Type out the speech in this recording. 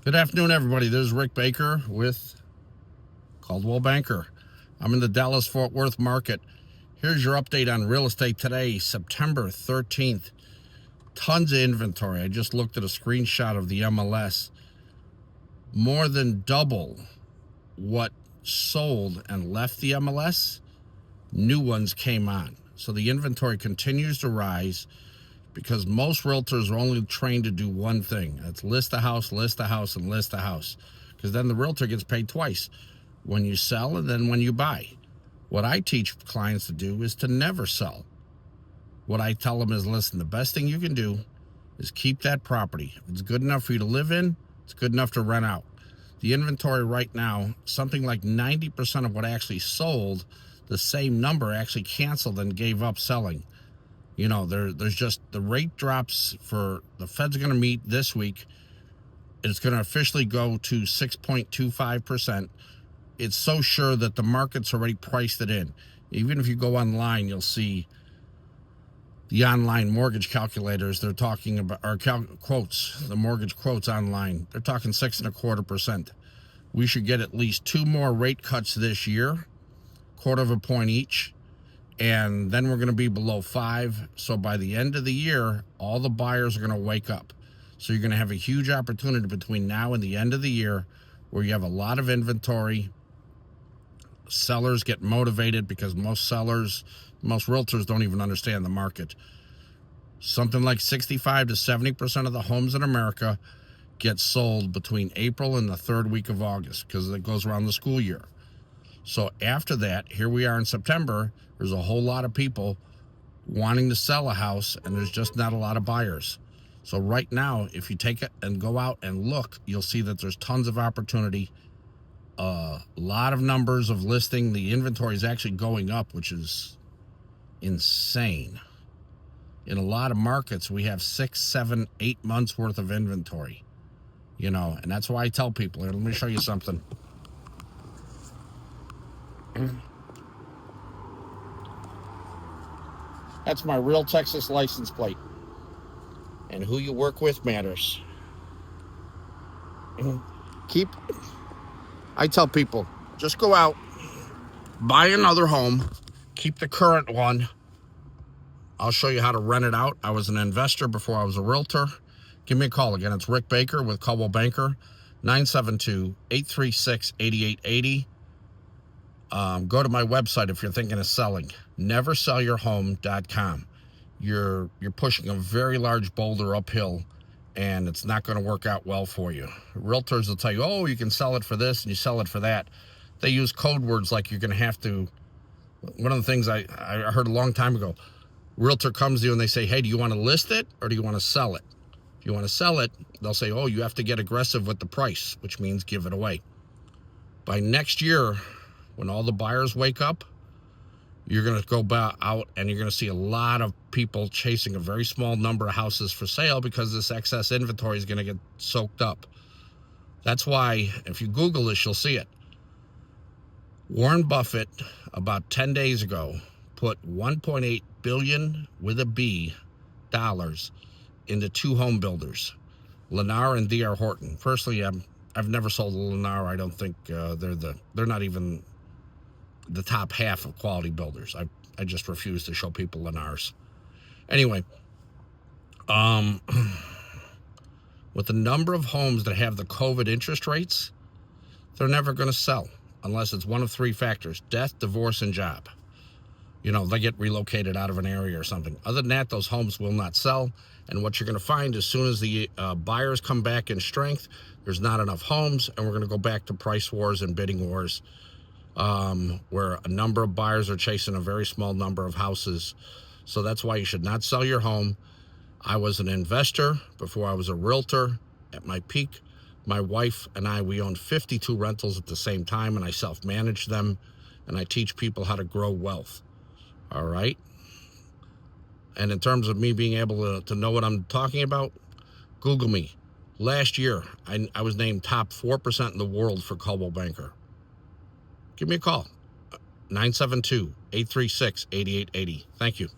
Good afternoon, everybody. This is Rick Baker with Coldwell Banker. I'm in the Dallas-Fort Worth market. Here's your update on real estate today, September 13th. Tons of inventory. I just looked at a screenshot of the MLS. More than double what sold and left the MLS. New ones came on. So the inventory continues to rise because most realtors are only trained to do one thing. That's list a house, and list a house. Because then the realtor gets paid twice, when you sell and then when you buy. What I teach clients to do is to never sell. What I tell them is, listen, the best thing you can do is keep that property. If it's good enough for you to live in, it's good enough to rent out. The inventory right now, something like 90% of what actually sold, the same number actually canceled and gave up selling. You know, there's just the rate drops for the Fed's going to meet this week. It's going to officially go to 6.25%. It's so sure that the market's already priced it in. Even if you go online, you'll see the online mortgage calculators. They're talking about our quotes, the mortgage quotes online. They're talking 6.25%. We should get at least 2 more rate cuts this year, 1/4 point each. And then we're going to be below 5. So by the end of the year, all the buyers are going to wake up. So you're going to have a huge opportunity between now and the end of the year where you have a lot of inventory. Sellers get motivated because most realtors don't even understand the market. Something like 65 to 70% of the homes in America get sold between April and the 3rd week of August because it goes around the school year. So after that, here we are in September, there's a whole lot of people wanting to sell a house, and there's just not a lot of buyers. So right now, if you take it and go out and look, you'll see that there's tons of opportunity. A lot of numbers of listing. The inventory is actually going up, which is insane. In a lot of markets, we have 6, 7, 8 months worth of inventory. You know, and that's why I tell people, let me show you something. That's my Real Texas license plate. And who you work with matters. I tell people, just go out, buy another home, keep the current one. I'll show you how to rent it out. I was an investor before I was a realtor. Give me a call. Again, it's Rick Baker with Coldwell Banker, 972-836-8880. Go to my website if you're thinking of selling, neversellyourhome.com. You're pushing a very large boulder uphill, and it's not going to work out well for you. Realtors will tell you, oh, you can sell it for this and you sell it for that. They use code words like you're going to have to. One of the things I heard a long time ago, realtor comes to you and they say, hey, do you want to list it or do you want to sell it? If you want to sell it, they'll say, oh, you have to get aggressive with the price, which means give it away. By next year, when all the buyers wake up, you're going to go out and you're going to see a lot of people chasing a very small number of houses for sale because this excess inventory is going to get soaked up. That's why, if you Google this, you'll see it. Warren Buffett, about 10 days ago, put $1.8 billion with a B dollars into 2 home builders, Lennar and D.R. Horton. Personally, I've never sold a Lennar. I don't think they're not even the top half of quality builders. I just refuse to show people Lennars. Anyway, with the number of homes that have the COVID interest rates, they're never going to sell unless it's one of 3 factors: death, divorce, and job. You know, they get relocated out of an area or something. Other than that, those homes will not sell. And what you're going to find, as soon as the buyers come back in strength, there's not enough homes, and we're going to go back to price wars and bidding wars, where a number of buyers are chasing a very small number of houses. So that's why you should not sell your home. I was an investor before I was a realtor. At my peak, my wife and I, we owned 52 rentals at the same time, and I self-managed them, and I teach people how to grow wealth. All right? And in terms of me being able to know what I'm talking about, Google me. Last year, I was named top 4% in the world for Coldwell Banker. Give me a call, 972-836-8880. Thank you.